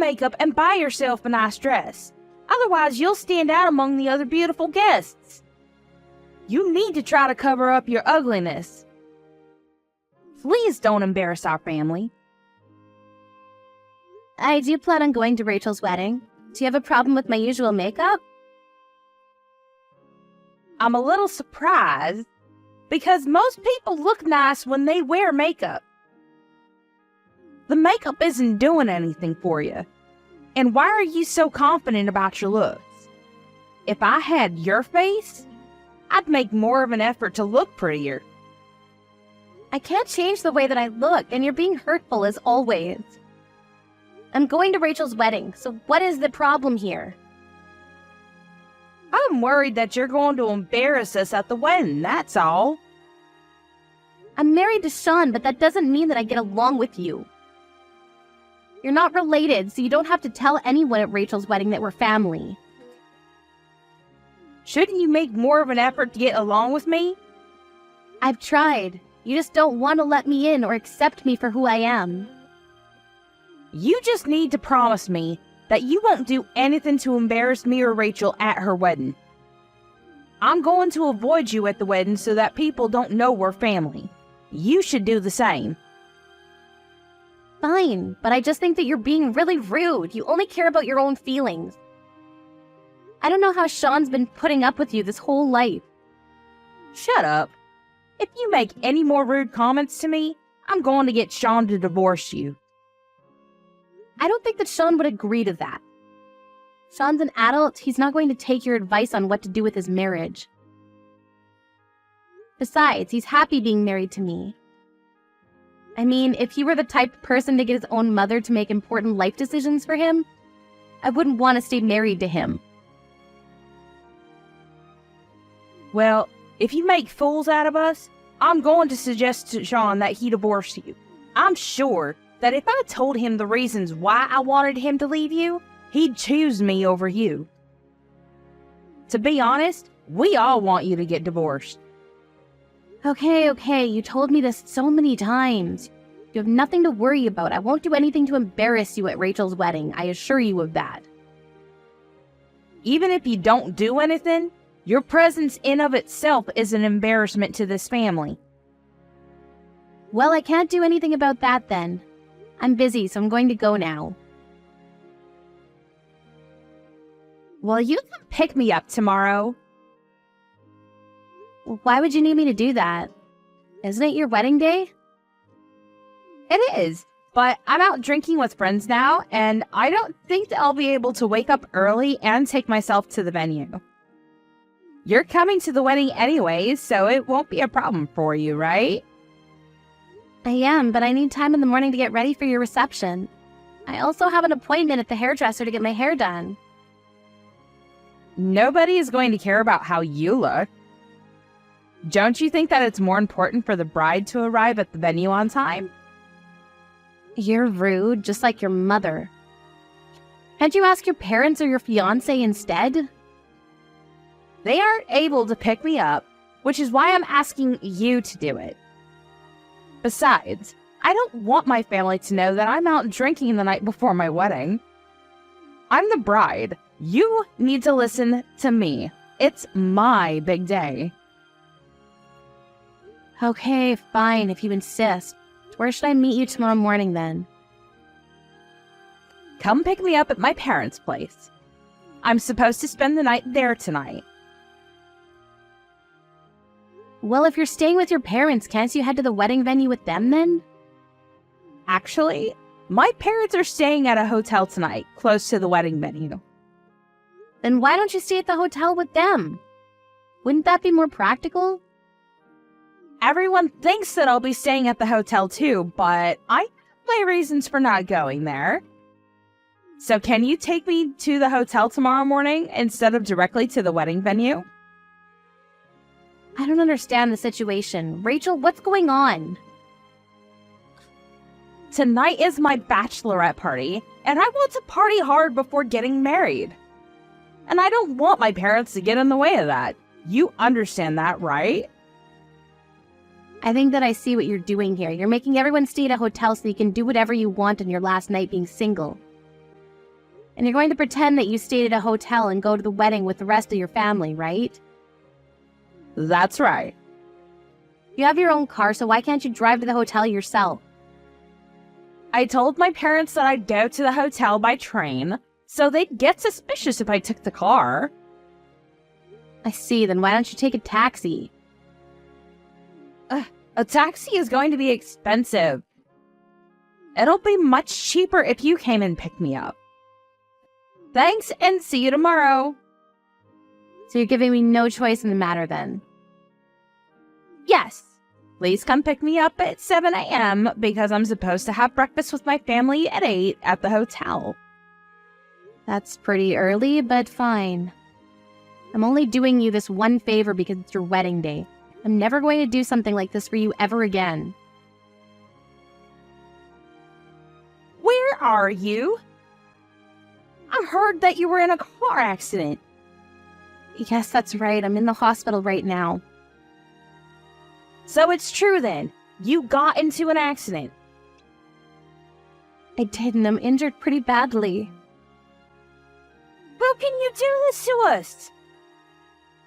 makeup and buy yourself a nice dress. Otherwise, you'll stand out among the other beautiful guests. You need to try to cover up your ugliness. Please don't embarrass our family. I do plan on going to Rachel's wedding. Do you have a problem with my usual makeup? I'm a little surprised because most people look nice when they wear makeup. The makeup isn't doing anything for you. And why are you so confident about your looks? If I had your face, I'd make more of an effort to look prettier. I can't change the way that I look, and you're being hurtful as always. I'm going to Rachel's wedding, so what is the problem here? I'm worried that you're going to embarrass us at the wedding, that's all. I'm married to Sean, but that doesn't mean that I get along with you. You're not related, so you don't have to tell anyone at Rachel's wedding that we're family. Shouldn't you make more of an effort to get along with me? I've tried. You just don't want to let me in or accept me for who I am. You just need to promise me that you won't do anything to embarrass me or Rachel at her wedding. I'm going to avoid you at the wedding so that people don't know we're family. You should do the same. Fine, but I just think that you're being really rude. You only care about your own feelings. I don't know how Sean's been putting up with you this whole life. Shut up. If you make any more rude comments to me, I'm going to get Sean to divorce you. I don't think that Sean would agree to that. Sean's an adult. He's not going to take your advice on what to do with his marriage. Besides, he's happy being married to me. I mean, if he were the type of person to get his own mother to make important life decisions for him, I wouldn't want to stay married to him. Well, if you make fools out of us, I'm going to suggest to Sean that he divorce you. I'm sure that if I told him the reasons why I wanted him to leave you, he'd choose me over you. To be honest, we all want you to get divorced. Okay, you told me this so many times. You have nothing to worry about. I won't do anything to embarrass you at Rachel's wedding, I assure you of that. Even if you don't do anything, your presence in of itself is an embarrassment to this family. Well, I can't do anything about that then. I'm busy, so I'm going to go now. Well, you can pick me up tomorrow. Why would you need me to do that? Isn't it your wedding day? It is, but I'm out drinking with friends now, and I don't think that I'll be able to wake up early and take myself to the venue. You're coming to the wedding anyways, so it won't be a problem for you, right? I am, but I need time in the morning to get ready for your reception. I also have an appointment at the hairdresser to get my hair done. Nobody is going to care about how you look. Don't you think that it's more important for the bride to arrive at the venue on time? You're rude, just like your mother. Can't you ask your parents or your fiancé instead? They aren't able to pick me up, which is why I'm asking you to do it. Besides, I don't want my family to know that I'm out drinking the night before my wedding. I'm the bride. You need to listen to me. It's my big day. Okay, fine, if you insist. Where should I meet you tomorrow morning then? Come pick me up at my parents' place. I'm supposed to spend the night there tonight. Well, if you're staying with your parents, can't you head to the wedding venue with them then? Actually, my parents are staying at a hotel tonight, close to the wedding venue. Then why don't you stay at the hotel with them? Wouldn't that be more practical? Everyone thinks that I'll be staying at the hotel too, but I have my reasons for not going there. So can you take me to the hotel tomorrow morning instead of directly to the wedding venue? I don't understand the situation. Rachel, what's going on? Tonight is my bachelorette party, and I want to party hard before getting married. And I don't want my parents to get in the way of that. You understand that, right? I think that I see what you're doing here. You're making everyone stay at a hotel so you can do whatever you want on your last night being single. And you're going to pretend that you stayed at a hotel and go to the wedding with the rest of your family, right? That's right. You have your own car, so why can't you drive to the hotel yourself? I told my parents that I'd go to the hotel by train, so they'd get suspicious if I took the car. I see, then why don't you take a taxi? A taxi is going to be expensive. It'll be much cheaper if you came and picked me up. Thanks, and see you tomorrow. So you're giving me no choice in the matter then? Yes. Please come pick me up at 7 a.m. because I'm supposed to have breakfast with my family at 8 at the hotel. That's pretty early, but fine. I'm only doing you this one favor because it's your wedding day. I'm never going to do something like this for you ever again. Where are you? I heard that you were in a car accident. Yes, that's right. I'm in the hospital right now. So it's true then. You got into an accident. I did, and I'm injured pretty badly. How can you do this to us?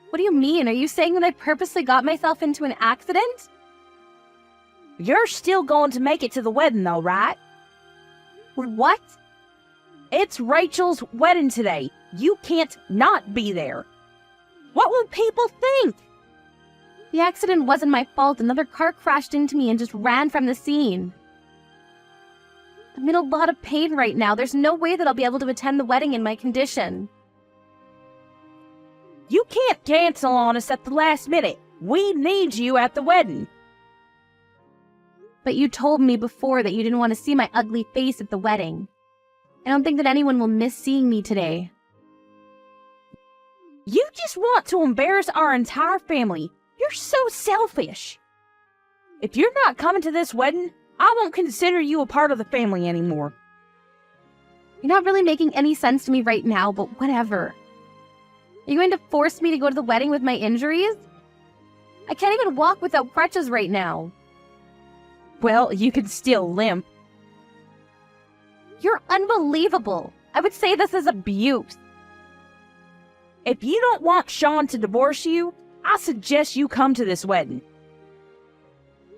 What do you mean? Are you saying that I purposely got myself into an accident? You're still going to make it to the wedding though, right? What? It's Rachel's wedding today. You can't not be there. What will people think? The accident wasn't my fault. Another car crashed into me and just ran from the scene. I'm in a lot of pain right now. There's no way that I'll be able to attend the wedding in my condition. You can't cancel on us at the last minute. We need you at the wedding. But you told me before that you didn't want to see my ugly face at the wedding. I don't think that anyone will miss seeing me today. You just want to embarrass our entire family. You're so selfish. If you're not coming to this wedding, I won't consider you a part of the family anymore. You're not really making any sense to me right now, but whatever. Are you going to force me to go to the wedding with my injuries? I can't even walk without crutches right now. Well, you can still limp. You're unbelievable. I would say this is abuse. If you don't want Sean to divorce you, I suggest you come to this wedding.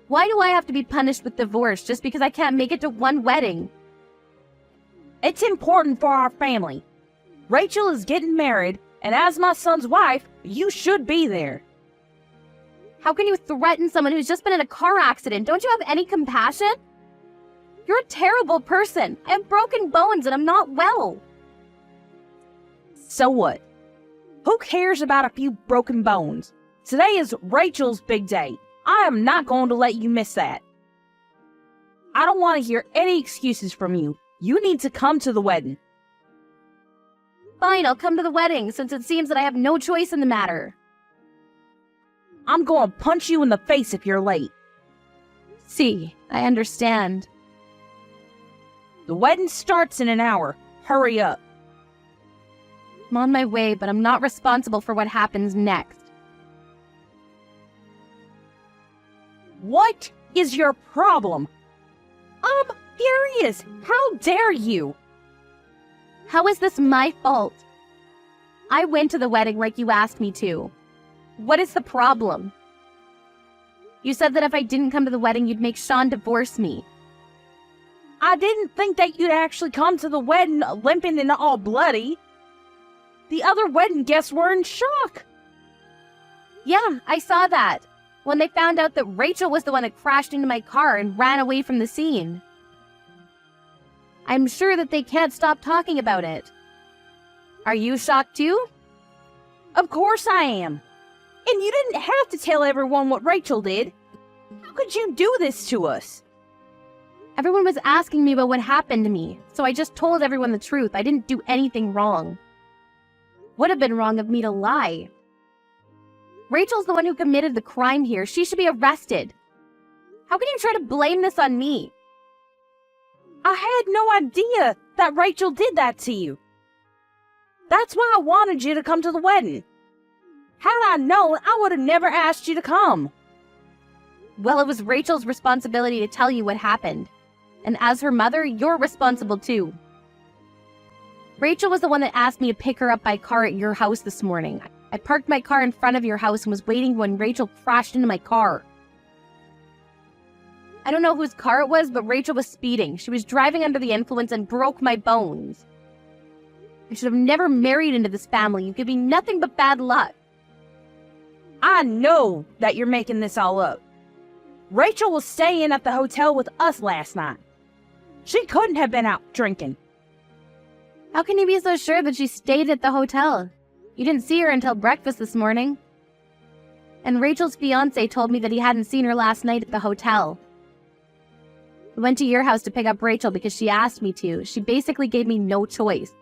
Why do I have to be punished with divorce just because I can't make it to one wedding? It's important for our family. Rachel is getting married, and as my son's wife, you should be there. How can you threaten someone who's just been in a car accident? Don't you have any compassion? You're a terrible person. I have broken bones and I'm not well. So what? Who cares about a few broken bones? Today is Rachel's big day. I am not going to let you miss that. I don't want to hear any excuses from you. You need to come to the wedding. Fine, I'll come to the wedding since it seems that I have no choice in the matter. I'm going to punch you in the face if you're late. See, I understand. The wedding starts in an hour. Hurry up. I'm on my way, but I'm not responsible for what happens next. What is your problem? I'm furious. How dare you? How is this my fault? I went to the wedding like you asked me to. What is the problem? You said that if I didn't come to the wedding, you'd make Sean divorce me. I didn't think that you'd actually come to the wedding limping and all bloody. The other wedding guests were in shock. Yeah, I saw that. When they found out that Rachel was the one that crashed into my car and ran away from the scene. I'm sure that they can't stop talking about it. Are you shocked too? Of course I am. And you didn't have to tell everyone what Rachel did. How could you do this to us? Everyone was asking me about what happened to me, so I just told everyone the truth. I didn't do anything wrong. Would have been wrong of me to lie. Rachel's the one who committed the crime here. She should be arrested. How can you try to blame this on me? I had no idea that Rachel did that to you. That's why I wanted you to come to the wedding. Had I known, I would have never asked you to come. Well, it was Rachel's responsibility to tell you what happened. And as her mother, you're responsible too. Rachel was the one that asked me to pick her up by car at your house this morning. I parked my car in front of your house and was waiting when Rachel crashed into my car. I don't know whose car it was, but Rachel was speeding. She was driving under the influence and broke my bones. I should have never married into this family. You give me nothing but bad luck. I know that you're making this all up. Rachel was staying at the hotel with us last night. She couldn't have been out drinking. How can you be so sure that she stayed at the hotel? You didn't see her until breakfast this morning. And Rachel's fiancé told me that he hadn't seen her last night at the hotel. I went to your house to pick up Rachel because she asked me to. She basically gave me no choice.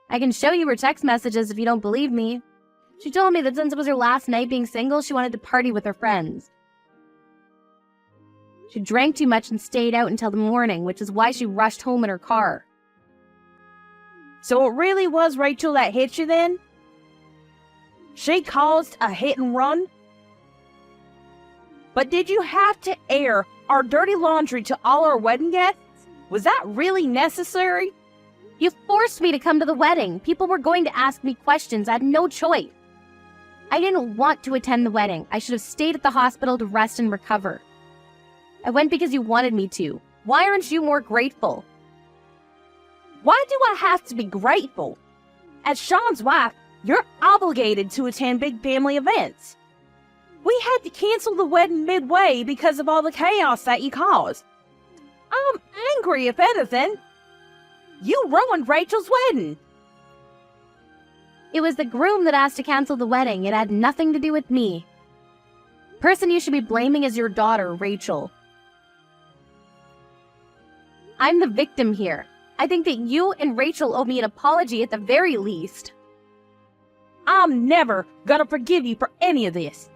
I can show you her text messages if you don't believe me. She told me that since it was her last night being single, she wanted to party with her friends. She drank too much and stayed out until the morning, which is why she rushed home in her car. So it really was Rachel that hit you then? She caused a hit and run? But did you have to air our dirty laundry to all our wedding guests? Was that really necessary? You forced me to come to the wedding. People were going to ask me questions. I had no choice. I didn't want to attend the wedding. I should have stayed at the hospital to rest and recover. I went because you wanted me to. Why aren't you more grateful? Why do I have to be grateful? As Sean's wife, you're obligated to attend big family events. We had to cancel the wedding midway because of all the chaos that you caused. I'm angry, if anything. You ruined Rachel's wedding. It was the groom that asked to cancel the wedding. It had nothing to do with me. The person you should be blaming is your daughter, Rachel. I'm the victim here. I think that you and Rachel owe me an apology at the very least. I'm never gonna forgive you for any of this.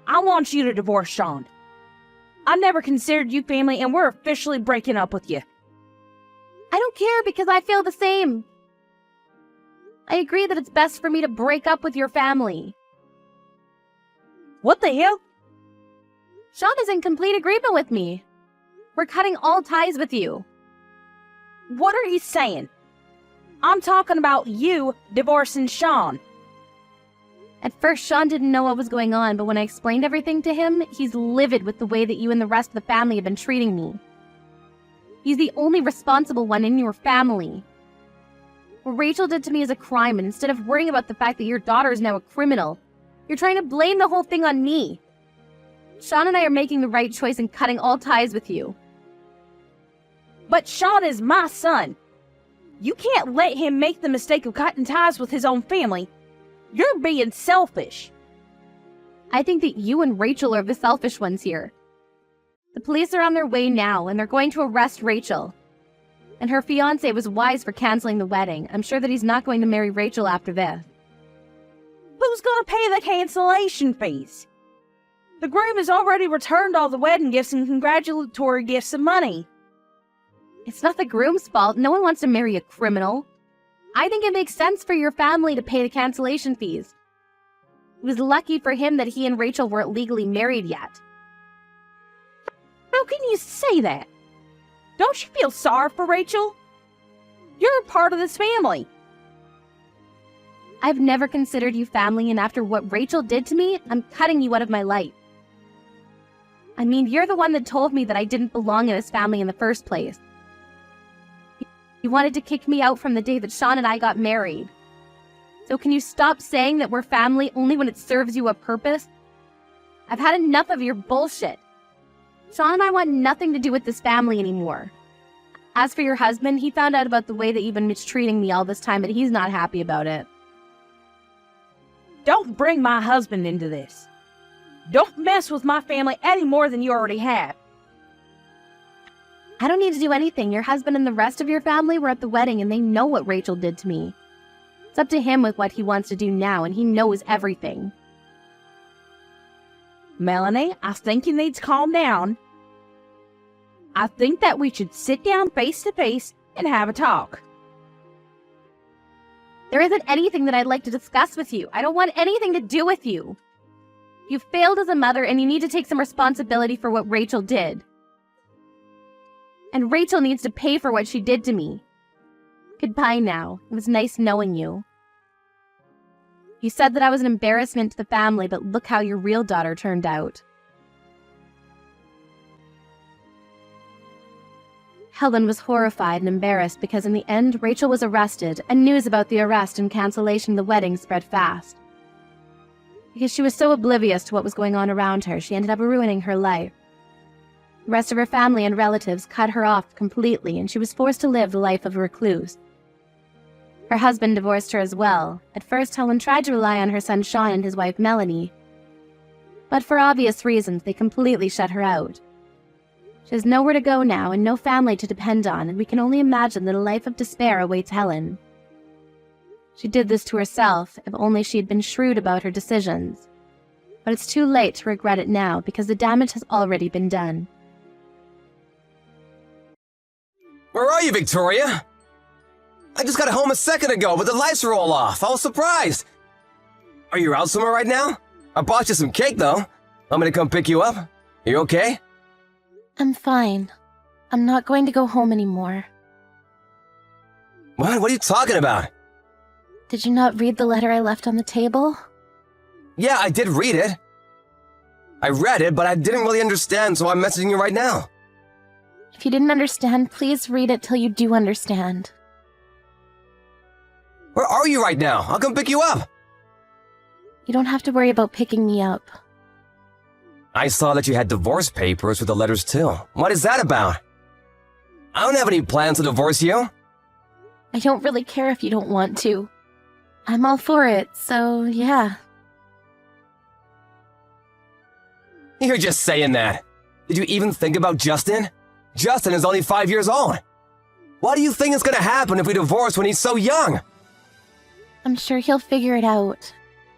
I want you to divorce Sean. I never considered you family and we're officially breaking up with you. I don't care because I feel the same. I agree that it's best for me to break up with your family. What the hell? Sean is in complete agreement with me. We're cutting all ties with you. What are you saying? I'm talking about you divorcing Sean. At first, Sean didn't know what was going on, but when I explained everything to him, he's livid with the way that you and the rest of the family have been treating me. He's the only responsible one in your family. What Rachel did to me is a crime, and instead of worrying about the fact that your daughter is now a criminal, you're trying to blame the whole thing on me. Sean and I are making the right choice in cutting all ties with you. But Sean is my son. You can't let him make the mistake of cutting ties with his own family. You're being selfish. I think that you and Rachel are the selfish ones here. The police are on their way now, and they're going to arrest Rachel. And her fiancé was wise for canceling the wedding. I'm sure that he's not going to marry Rachel after this. Who's gonna pay the cancellation fees? The groom has already returned all the wedding gifts and congratulatory gifts and money. It's not the groom's fault. No one wants to marry a criminal. I think it makes sense for your family to pay the cancellation fees. It was lucky for him that he and Rachel weren't legally married yet. How can you say that? Don't you feel sorry for Rachel? You're a part of this family. I've never considered you family, and after what Rachel did to me, I'm cutting you out of my life. I mean, you're the one that told me that I didn't belong in this family in the first place. You wanted to kick me out from the day that Sean and I got married. So can you stop saying that we're family only when it serves you a purpose? I've had enough of your bullshit. Sean and I want nothing to do with this family anymore. As for your husband, he found out about the way that you've been mistreating me all this time, but he's not happy about it. Don't bring my husband into this. Don't mess with my family any more than you already have. I don't need to do anything. Your husband and the rest of your family were at the wedding and they know what Rachel did to me. It's up to him with what he wants to do now, and he knows everything. Melanie, I think you need to calm down. I think that we should sit down face to face and have a talk. There isn't anything that I'd like to discuss with you. I don't want anything to do with you. You failed as a mother, and you need to take some responsibility for what Rachel did. And Rachel needs to pay for what she did to me. Goodbye now. It was nice knowing you. You said that I was an embarrassment to the family, but look how your real daughter turned out. Helen was horrified and embarrassed because in the end, Rachel was arrested, and news about the arrest and cancellation of the wedding spread fast. Because she was so oblivious to what was going on around her, she ended up ruining her life. The rest of her family and relatives cut her off completely, and she was forced to live the life of a recluse. Her husband divorced her as well. At first, Helen tried to rely on her son Sean and his wife Melanie. But for obvious reasons, they completely shut her out. She has nowhere to go now and no family to depend on, and we can only imagine that a life of despair awaits Helen. She did this to herself, if only she had been shrewd about her decisions. But it's too late to regret it now, because the damage has already been done. Where are you, Victoria? I just got home a second ago, but the lights are all off. I was surprised. Are you out somewhere right now? I bought you some cake, though. Want me to come pick you up? You okay? I'm fine. I'm not going to go home anymore. What? What are you talking about? Did you not read the letter I left on the table? Yeah, I did read it. I read it, but I didn't really understand, so I'm messaging you right now. If you didn't understand, please read it till you do understand. Where are you right now? I'll come pick you up. You don't have to worry about picking me up. I saw that you had divorce papers with the letters too. What is that about? I don't have any plans to divorce you. I don't really care if you don't want to. I'm all for it, so yeah. You're just saying that. Did you even think about Justin? Justin is only 5 years old. What do you think is gonna happen if we divorce when he's so young? I'm sure he'll figure it out.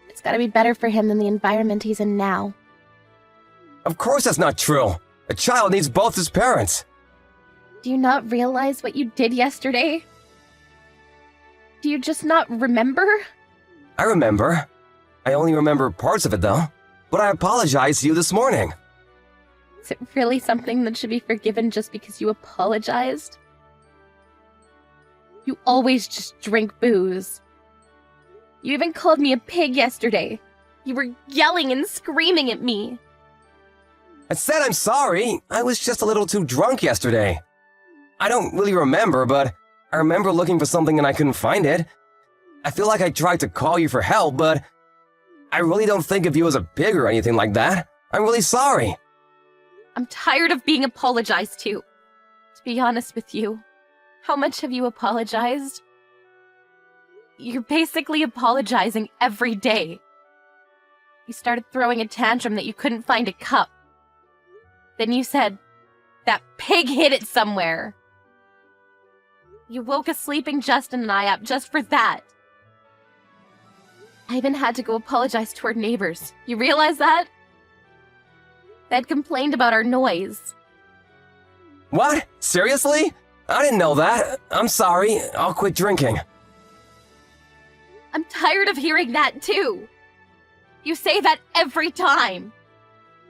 It's gotta be better for him than the environment he's in now. Of course that's not true. A child needs both his parents. Do you not realize what you did yesterday? Do you just not remember? I remember. I only remember parts of it though. But I apologized to you this morning. Is it really something that should be forgiven just because you apologized? You always just drink booze. You even called me a pig yesterday. You were yelling and screaming at me. I said I'm sorry. I was just a little too drunk yesterday. I don't really remember, but I remember looking for something and I couldn't find it. I feel like I tried to call you for help, but I really don't think of you as a pig or anything like that. I'm really sorry. I'm tired of being apologized to. To be honest with you, how much have you apologized? You're basically apologizing every day. You started throwing a tantrum that you couldn't find a cup. Then you said, that pig hid it somewhere. You woke a sleeping Justin and I up just for that. I even had to go apologize to our neighbors. You realize that? They had complained about our noise. What? Seriously? I didn't know that. I'm sorry. I'll quit drinking. I'm tired of hearing that too. You say that every time.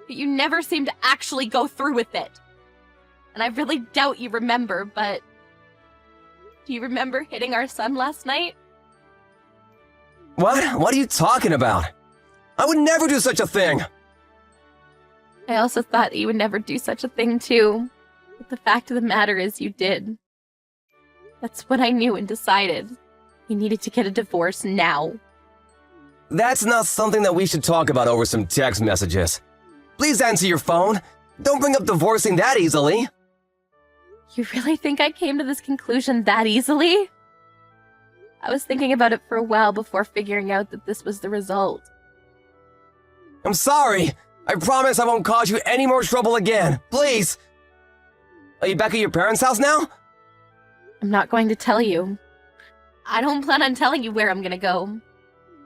But you never seem to actually go through with it. And I really doubt you remember, but... Do you remember hitting our son last night? What? What are you talking about? I would never do such a thing. I also thought that you would never do such a thing too. But the fact of the matter is you did. That's what I knew and decided. You needed to get a divorce now. That's not something that we should talk about over some text messages. Please answer your phone. Don't bring up divorcing that easily. You really think I came to this conclusion that easily? I was thinking about it for a while before figuring out that this was the result. I'm sorry. I promise I won't cause you any more trouble again. Please. Are you back at your parents' house now? I'm not going to tell you. I don't plan on telling you where I'm gonna go.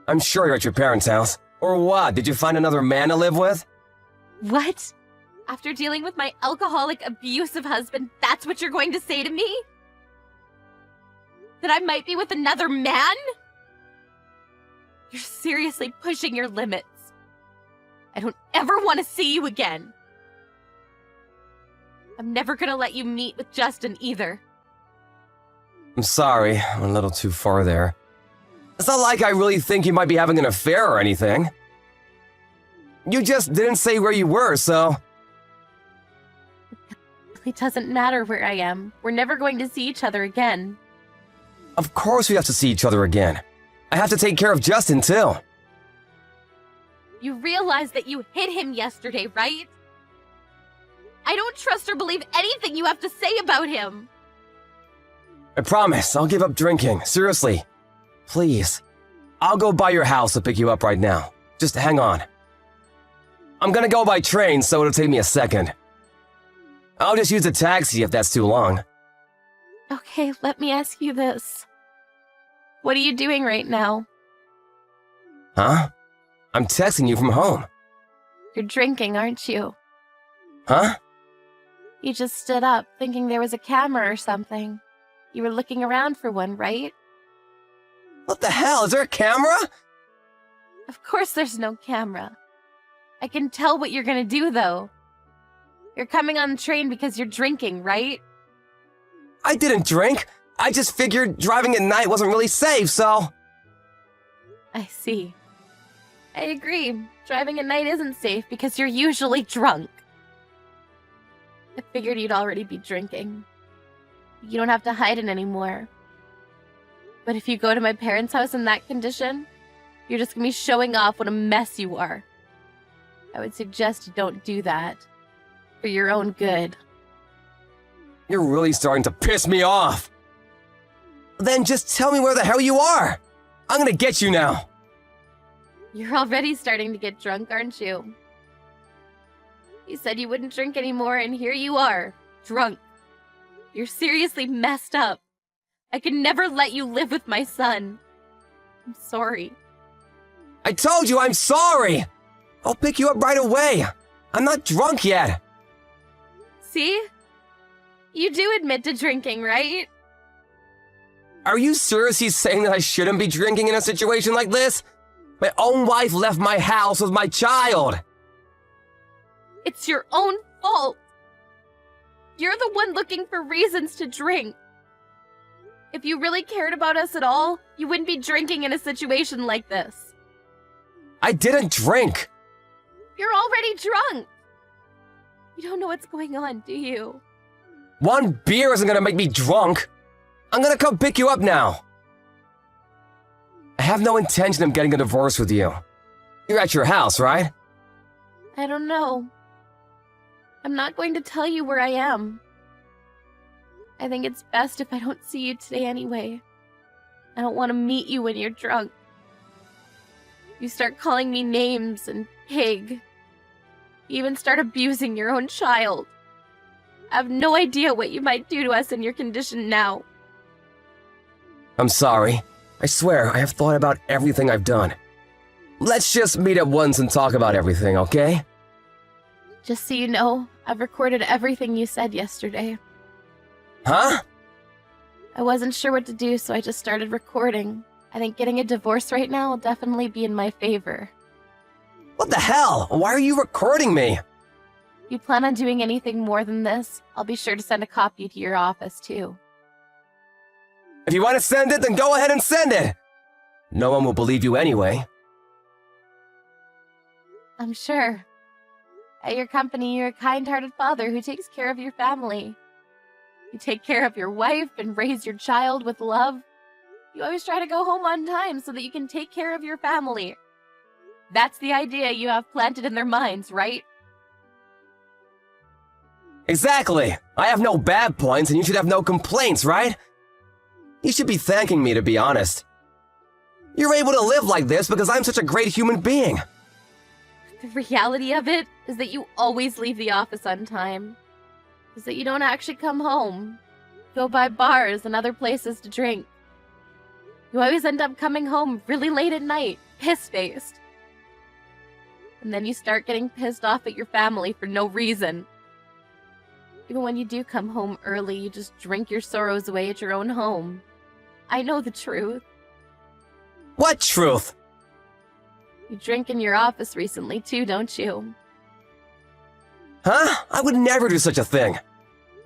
I'm sure you're at your parents' house. Or what? Did you find another man to live with? What? After dealing with my alcoholic, abusive husband, that's what you're going to say to me? That I might be with another man? You're seriously pushing your limits. I don't ever want to see you again. I'm never gonna let you meet with Justin either. I'm sorry, I went a little too far there. It's not like I really think you might be having an affair or anything. You just didn't say where you were, so... It doesn't matter where I am. We're never going to see each other again. Of course we have to see each other again. I have to take care of Justin, too. You realize that you hit him yesterday, right? I don't trust or believe anything you have to say about him. I promise, I'll give up drinking. Seriously. Please. I'll go by your house to pick you up right now. Just hang on. I'm gonna go by train, so it'll take me a second. I'll just use a taxi if that's too long. Okay, let me ask you this. What are you doing right now? Huh? I'm texting you from home. You're drinking, aren't you? Huh? You just stood up, thinking there was a camera or something. You were looking around for one, right? What the hell? Is there a camera? Of course there's no camera. I can tell what you're gonna do, though. You're coming on the train because you're drinking, right? I didn't drink. I just figured driving at night wasn't really safe, so... I see. I agree. Driving at night isn't safe because you're usually drunk. I figured you'd already be drinking. You don't have to hide it anymore. But if you go to my parents' house in that condition, you're just gonna be showing off what a mess you are. I would suggest you don't do that. For your own good. You're really starting to piss me off. Then just tell me where the hell you are. I'm gonna get you now. You're already starting to get drunk, aren't you? You said you wouldn't drink anymore, and here you are, drunk. You're seriously messed up. I could never let you live with my son. I'm sorry. I told you I'm sorry. I'll pick you up right away. I'm not drunk yet. See? You do admit to drinking, right? Are you seriously saying that I shouldn't be drinking in a situation like this? My own wife left my house with my child. It's your own fault. You're the one looking for reasons to drink. If you really cared about us at all, you wouldn't be drinking in a situation like this. I didn't drink. You're already drunk. You don't know what's going on, do you? One beer isn't gonna make me drunk. I'm gonna come pick you up now. I have no intention of getting a divorce with you. You're at your house, right? I don't know. I'm not going to tell you where I am. I think it's best if I don't see you today anyway. I don't want to meet you when you're drunk. You start calling me names and pig. You even start abusing your own child. I have no idea what you might do to us in your condition now. I'm sorry. I swear, I have thought about everything I've done. Let's just meet at once and talk about everything, okay? Just so you know, I've recorded everything you said yesterday. Huh? I wasn't sure what to do, so I just started recording. I think getting a divorce right now will definitely be in my favor. What the hell? Why are you recording me? If you plan on doing anything more than this, I'll be sure to send a copy to your office, too. If you want to send it, then go ahead and send it. No one will believe you anyway. I'm sure. At your company, you're a kind-hearted father who takes care of your family. You take care of your wife and raise your child with love. You always try to go home on time so that you can take care of your family. That's the idea you have planted in their minds, right? Exactly. I have no bad points and you should have no complaints, right? You should be thanking me, to be honest. You're able to live like this because I'm such a great human being. The reality of it is that you always leave the office on time. Is that you don't actually come home. Go by bars and other places to drink. You always end up coming home really late at night, piss-faced. And then you start getting pissed off at your family for no reason. Even when you do come home early, you just drink your sorrows away at your own home. I know the truth. What truth? You drink in your office recently too, don't you? Huh? I would never do such a thing.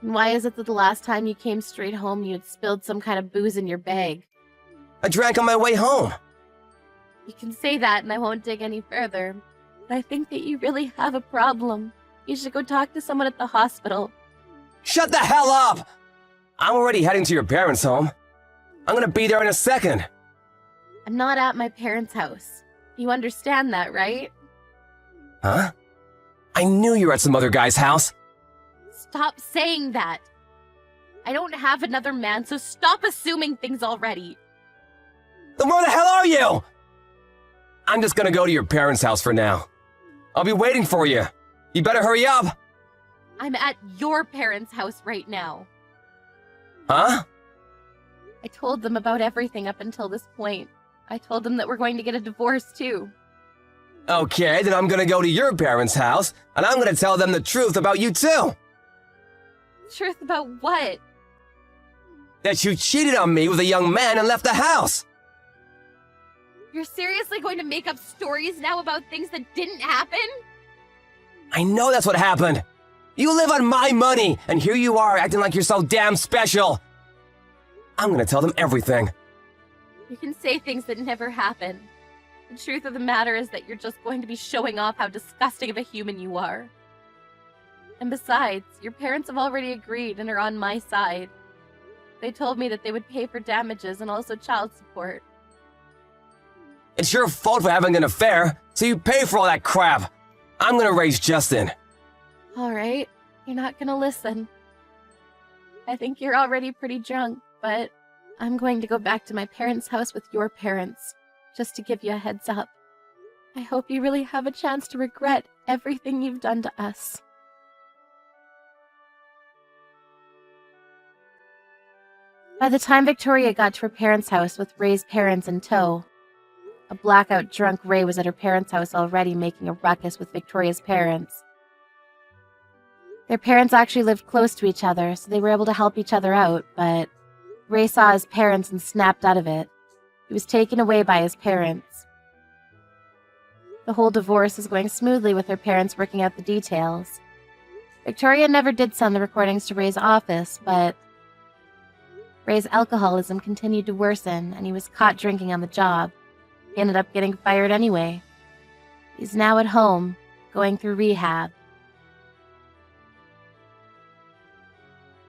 And why is it that the last time you came straight home, you had spilled some kind of booze in your bag? I drank on my way home. You can say that and I won't dig any further. But I think that you really have a problem. You should go talk to someone at the hospital. Shut the hell up! I'm already heading to your parents' home. I'm gonna be there in a second. I'm not at my parents' house. You understand that, right? Huh? I knew you were at some other guy's house. Stop saying that. I don't have another man, so stop assuming things already. Then where the hell are you? I'm just gonna go to your parents' house for now. I'll be waiting for you. You better hurry up. I'm at your parents' house right now. Huh? I told them about everything up until this point. I told them that we're going to get a divorce, too. Okay, then I'm gonna go to your parents' house, and I'm gonna tell them the truth about you too. Truth about what? That you cheated on me with a young man and left the house. You're seriously going to make up stories now about things that didn't happen? I know that's what happened. You live on my money, and here you are acting like you're so damn special. I'm gonna tell them everything. You can say things that never happened. The truth of the matter is that you're just going to be showing off how disgusting of a human you are. And besides, your parents have already agreed and are on my side. They told me that they would pay for damages and also child support. It's your fault for having an affair, so you pay for all that crap. I'm gonna raise Justin. Alright, you're not gonna listen. I think you're already pretty drunk, but I'm going to go back to my parents' house with your parents, just to give you a heads up. I hope you really have a chance to regret everything you've done to us. By the time Victoria got to her parents' house with Ray's parents in tow, a blackout drunk Ray was at her parents' house already making a ruckus with Victoria's parents. Their parents actually lived close to each other, so they were able to help each other out, but Ray saw his parents and snapped out of it. He was taken away by his parents. The whole divorce is going smoothly with her parents working out the details. Victoria never did send the recordings to Ray's office, but Ray's alcoholism continued to worsen and he was caught drinking on the job. He ended up getting fired anyway. He's now at home, going through rehab.